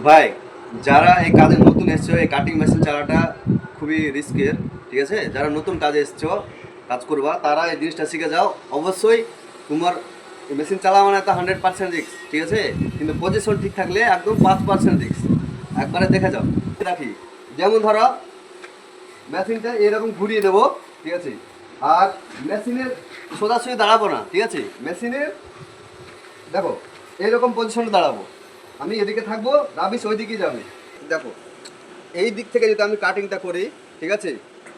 ভাই, যারা এই কাজে নতুন এসছো, এই কাটিং মেশিন চালাটা খুবই রিস্কের। ঠিক আছে, যারা নতুন কাজে এসছো, কাজ করবা, তারা এই জিনিসটা শিখে যাও। অবশ্যই তোমার মেশিন চালা মানে তো 100% রিস্ক, ঠিক আছে, কিন্তু পজিশন ঠিক থাকলে একদম 5% রিস্ক। একবারে দেখে যাও। রাখি, যেমন ধরো মেশিনটা এরকম ঘুরিয়ে দেবো, ঠিক আছে, আর মেশিনের সোজাসুজি দাঁড়াবো না, ঠিক আছে, মেশিনের দেখো এইরকম পজিশনে দাঁড়াবো, আমি এদিকে থাকবো, রাবিশ ওই দিকে যাবে। দেখো, এই দিক থেকে যদি আমি কাটিংটা করি, ঠিক আছে,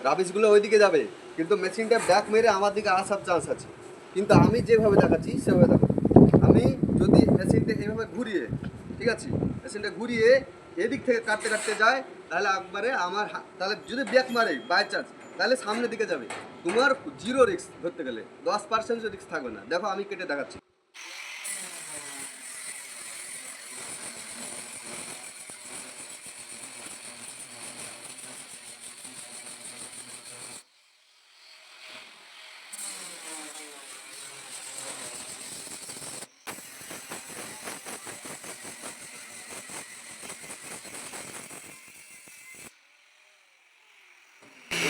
রাবিশগুলো ওই দিকে যাবে, কিন্তু মেশিনটা ব্যাক মেরে আমার দিকে আসার চান্স আছে। কিন্তু আমি যেভাবে দেখাচ্ছি সেভাবে দেখো, আমি যদি মেশিনটা এইভাবে ঘুরিয়ে, ঠিক আছে, মেশিনটা ঘুরিয়ে এদিক থেকে কাটতে কাটতে যায়, তাহলে একবারে আমার তাহলে যদি ব্যাক মারে বাই চান্স, তাহলে সামনের দিকে যাবে। তোমার জিরো রিস্ক ধরতে গেলে, 10% রিস্ক থাকবে না। দেখো আমি কেটে দেখাচ্ছি।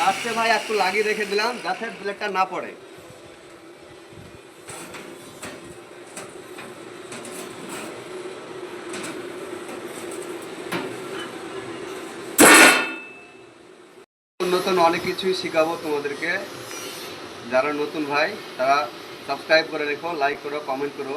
লাস্টে ভাই একটু লাগিয়ে রেখে দিলাম যাতে ব্লেডটা না পড়ে। নতুন অনেক কিছুই শেখাবো তোমাদেরকে। যারা নতুন ভাই তারা সাবস্ক্রাইব করে রেখো, লাইক করো, কমেন্ট করো।